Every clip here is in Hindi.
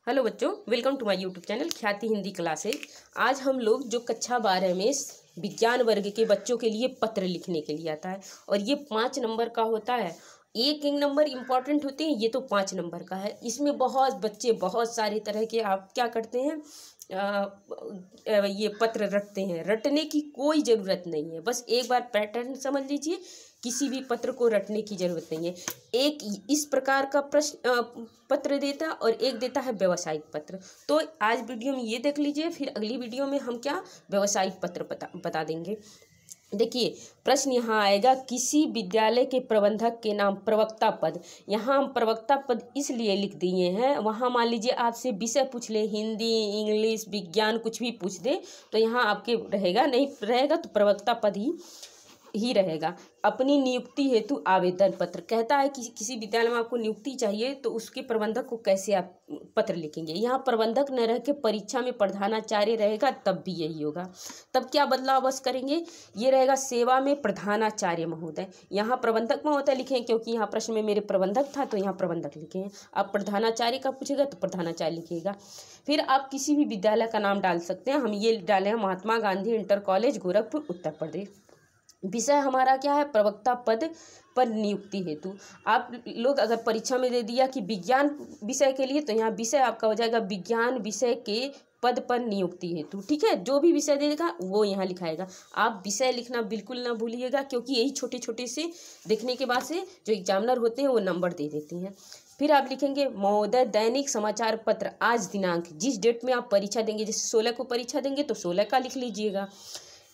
हेलो बच्चों, welcome to my YouTube channel Khyati Hindi classes. आज हम लोग जो कक्षा 12 में विज्ञान वर्ग के बच्चों के लिए पत्र लिखने के लिए आता है और ये 5 नंबर का होता है। एक एक नंबर इम्पॉर्टेंट होते हैं, ये तो 5 नंबर का है। इसमें बहुत बच्चे बहुत सारे तरह के आप क्या करते हैं, ये पत्र रटते हैं। रटने की कोई ज़रूरत नहीं है, बस एक बार पैटर्न समझ लीजिए। किसी भी पत्र को रटने की जरूरत नहीं है। एक इस प्रकार का प्रश्न पत्र देता और एक देता है व्यावसायिक पत्र। तो आज वीडियो में ये देख लीजिए, फिर अगली वीडियो में हम क्या व्यावसायिक पत्र बता देंगे। देखिए प्रश्न यहाँ आएगा, किसी विद्यालय के प्रबंधक के नाम प्रवक्ता पद। यहाँ हम प्रवक्ता पद इसलिए लिख दिए हैं, वहाँ मान लीजिए आपसे विषय पूछ ले, हिंदी, इंग्लिश, विज्ञान, कुछ भी पूछ दे तो यहाँ आपके रहेगा, नहीं रहेगा तो प्रवक्ता पद ही रहेगा। अपनी नियुक्ति हेतु आवेदन पत्र कहता है कि किसी विद्यालय में आपको नियुक्ति चाहिए तो उसके प्रबंधक को कैसे आप पत्र लिखेंगे। यहाँ प्रबंधक न रह के परीक्षा में प्रधानाचार्य रहेगा, तब भी यही होगा। तब क्या बदलाव बस करेंगे, ये रहेगा सेवा में प्रधानाचार्य महोदय। यहाँ प्रबंधक महोदय लिखें क्योंकि यहाँ प्रश्न में मेरे प्रबंधक था तो यहाँ प्रबंधक लिखे हैं। आप प्रधानाचार्य का पूछेगा तो प्रधानाचार्य लिखिएगा। फिर आप किसी भी विद्यालय का नाम डाल सकते हैं। हम ये डाले हैं महात्मा गांधी इंटर कॉलेज गोरखपुर उत्तर प्रदेश। विषय हमारा क्या है, प्रवक्ता पद पर नियुक्ति हेतु। आप लोग अगर परीक्षा में दे दिया कि विज्ञान विषय के लिए, तो यहाँ विषय आपका हो जाएगा विज्ञान विषय के पद पर नियुक्ति हेतु। ठीक है, जो भी विषय देगा वो यहाँ लिखाएगा। आप विषय लिखना बिल्कुल ना भूलिएगा, क्योंकि यही छोटे छोटे से देखने के बाद से जो एग्जामिनर होते हैं वो नंबर दे देते हैं। फिर आप लिखेंगे महोदय दैनिक समाचार पत्र आज दिनांक, जिस डेट में आप परीक्षा देंगे, जैसे 16 को परीक्षा देंगे तो 16 का लिख लीजिएगा,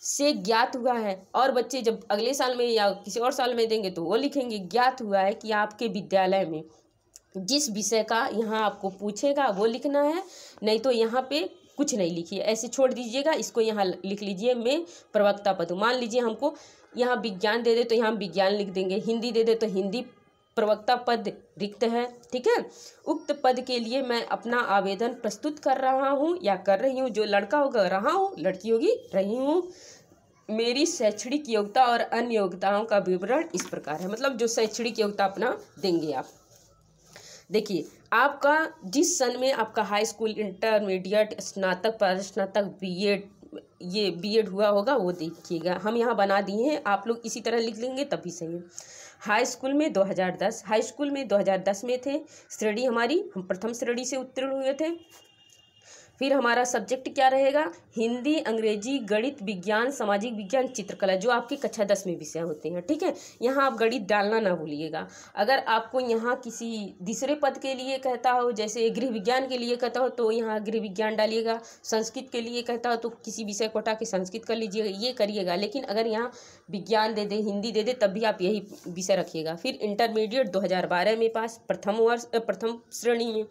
से ज्ञात हुआ है। और बच्चे जब अगले साल में या किसी और साल में देंगे तो वो लिखेंगे ज्ञात हुआ है कि आपके विद्यालय में जिस विषय का यहाँ आपको पूछेगा वो लिखना है, नहीं तो यहाँ पे कुछ नहीं लिखिए, ऐसे छोड़ दीजिएगा। इसको यहाँ लिख लीजिए मैं प्रवक्ता पद। मान लीजिए हमको यहाँ विज्ञान दे दे तो यहाँ हम विज्ञान लिख देंगे, हिंदी दे दे तो हिंदी प्रवक्ता पद रिक्त है। ठीक है, उक्त पद के लिए मैं अपना आवेदन प्रस्तुत कर रहा हूँ या कर रही हूँ। जो लड़का होगा रहा हूँ, लड़की होगी रही हूँ। मेरी शैक्षणिक योग्यता और अन्य योग्यताओं का विवरण इस प्रकार है। मतलब जो शैक्षणिक योग्यता अपना देंगे आप। देखिए आपका जिस सन में आपका हाई स्कूल, इंटरमीडिएट, स्नातक, परास्नातक, बीएड, ये बीएड हुआ होगा वो देखिएगा। हम यहाँ बना दिए हैं, आप लोग इसी तरह लिख लेंगे तभी सही है। हाई स्कूल में 2010, हाई स्कूल में 2010 में थे। श्रेणी हमारी, हम प्रथम श्रेणी से उत्तीर्ण हुए थे। फिर हमारा सब्जेक्ट क्या रहेगा, हिंदी, अंग्रेजी, गणित, विज्ञान, सामाजिक विज्ञान, चित्रकला, जो आपकी कक्षा 10 में विषय होते हैं। ठीक है, यहाँ आप गणित डालना ना भूलिएगा। अगर आपको यहाँ किसी दूसरे पद के लिए कहता हो, जैसे गृह विज्ञान के लिए कहता हो तो यहाँ गृह विज्ञान डालिएगा। संस्कृत के लिए कहता हो तो किसी विषय को हटा के संस्कृत कर लीजिएगा, ये करिएगा। लेकिन अगर यहाँ विज्ञान दे दे, हिंदी दे दे, तब भी आप यही विषय रखिएगा। फिर इंटरमीडिएट 2012 में पास, प्रथम श्रेणी में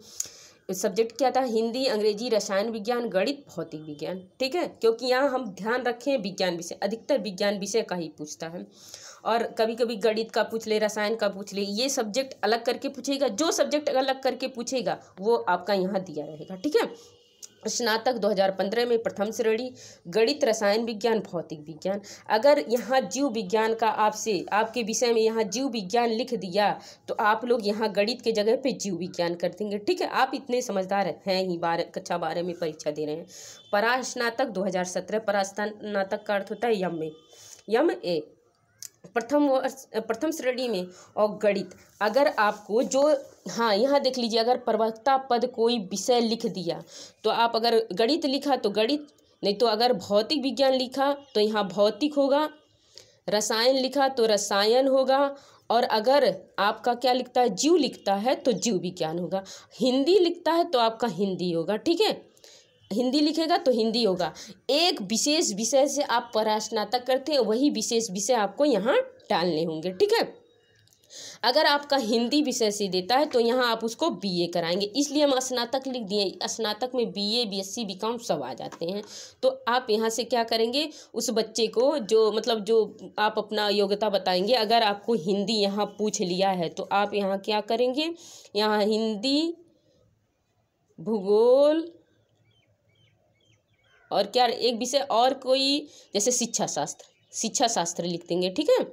सब्जेक्ट क्या था, हिंदी, अंग्रेजी, रसायन विज्ञान, गणित, भौतिक विज्ञान। ठीक है, क्योंकि यहाँ हम ध्यान रखें विज्ञान विषय, अधिकतर विज्ञान विषय का ही पूछता है। और कभी कभी गणित का पूछ ले, रसायन का पूछ ले, ये सब्जेक्ट अलग करके पूछेगा। जो सब्जेक्ट अलग करके पूछेगा वो आपका यहाँ दिया रहेगा। ठीक है, स्नातक 2015 में प्रथम श्रेणी, गणित, रसायन विज्ञान, भौतिक विज्ञान। अगर यहाँ जीव विज्ञान का आपसे आपके विषय में यहाँ जीव विज्ञान लिख दिया तो आप लोग यहाँ गणित के जगह पे जीव विज्ञान कर देंगे। ठीक है, आप इतने समझदार हैं ही, कक्षा 12 में परीक्षा दे रहे हैं। परास्नातक 2017, परास्नातक का अर्थ होता है यम ए, प्रथम श्रेणी में। और गणित, अगर आपको जो, हाँ यहाँ देख लीजिए, अगर प्रवक्ता पद कोई विषय लिख दिया तो आप अगर गणित लिखा तो गणित, नहीं तो अगर भौतिक विज्ञान लिखा तो यहाँ भौतिक होगा, रसायन लिखा तो रसायन होगा, और अगर आपका क्या लिखता है, जीव लिखता है तो जीव विज्ञान होगा। हिंदी लिखता है तो आपका हिंदी होगा। ठीक है, हिंदी लिखेगा तो हिंदी होगा। एक विशेष विषय से आप परास्नातक करते हैं, वही विशेष विषय आपको यहाँ डालने होंगे। ठीक है, अगर आपका हिंदी विषय से देता है तो यहाँ आप उसको बीए कराएंगे, इसलिए हम स्नातक लिख दिए। स्नातक में बीए, बीएससी, बीकॉम सब आ जाते हैं। तो आप यहाँ से क्या करेंगे, उस बच्चे को जो मतलब जो आप अपना योग्यता बताएंगे, अगर आपको हिंदी यहाँ पूछ लिया है तो आप यहाँ क्या करेंगे, यहाँ हिंदी, भूगोल और क्या एक विषय और कोई, जैसे शिक्षा शास्त्र लिख देंगे। ठीक है,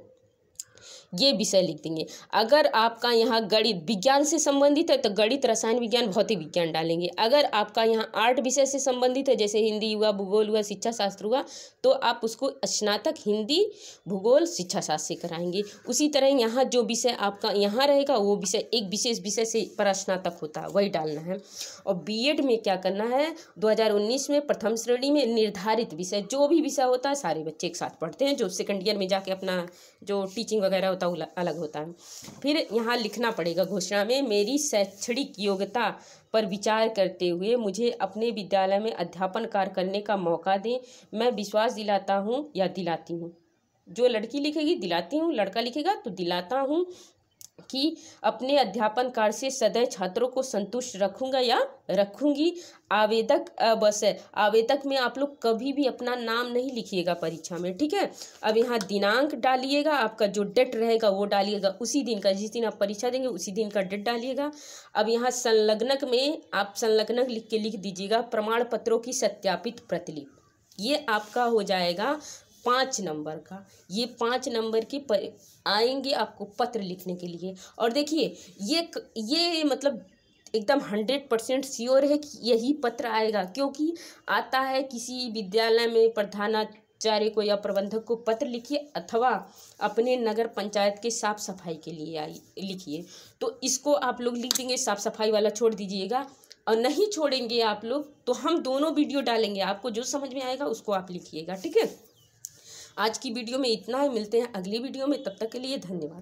ये विषय लिख देंगे। अगर आपका यहाँ गणित विज्ञान से संबंधित है तो गणित, रसायन विज्ञान, भौतिक विज्ञान डालेंगे। अगर आपका यहाँ आर्ट विषय से संबंधित है, जैसे हिंदी हुआ, भूगोल हुआ, शिक्षा शास्त्र हुआ, तो आप उसको स्नातक हिंदी, भूगोल, शिक्षा शास्त्र से कराएंगे। उसी तरह यहाँ जो विषय आपका यहाँ रहेगा वो विषय एक विशेष विषय से पर स्नातक होता है वही डालना है। और बीएड में क्या करना है, 2019 में प्रथम श्रेणी में निर्धारित विषय, जो भी विषय होता है सारे बच्चे एक साथ पढ़ते हैं, जो सेकंड ईयर में जाके अपना जो टीचिंग वगैरह होता है अलग होता है। फिर यहाँ लिखना पड़ेगा घोषणा में, मेरी शैक्षणिक योग्यता पर विचार करते हुए मुझे अपने विद्यालय में अध्यापन कार्य करने का मौका दें। मैं विश्वास दिलाता हूँ या दिलाती हूँ, जो लड़की लिखेगी दिलाती हूँ, लड़का लिखेगा तो दिलाता हूँ कि अपने अध्यापन कार्य से सदैव छात्रों को संतुष्ट रखूंगा या रखूंगी। आवेदक बस है, आवेदक में आप लोग कभी भी अपना नाम नहीं लिखिएगा परीक्षा में, ठीक है। अब यहाँ दिनांक डालिएगा, आपका जो डेट रहेगा वो डालिएगा, उसी दिन का, जिस दिन आप परीक्षा देंगे उसी दिन का डेट डालिएगा। अब यहाँ संलग्नक में आप संलग्नक लिख के लिख दीजिएगा प्रमाण पत्रों की सत्यापित प्रतिलिपि। ये आपका हो जाएगा 5 नंबर का। ये 5 नंबर की आएंगे आपको पत्र लिखने के लिए। और देखिए ये मतलब एकदम 100% श्योर है कि यही पत्र आएगा, क्योंकि आता है किसी विद्यालय में प्रधानाचार्य को या प्रबंधक को पत्र लिखिए अथवा अपने नगर पंचायत के साफ सफाई के लिए लिखिए, तो इसको आप लोग लिख देंगे। साफ सफाई वाला छोड़ दीजिएगा, और नहीं छोड़ेंगे आप लोग तो हम दोनों वीडियो डालेंगे, आपको जो समझ में आएगा उसको आप लिखिएगा, ठीक है। आज की वीडियो में इतना ही, मिलते हैं अगली वीडियो में, तब तक के लिए धन्यवाद।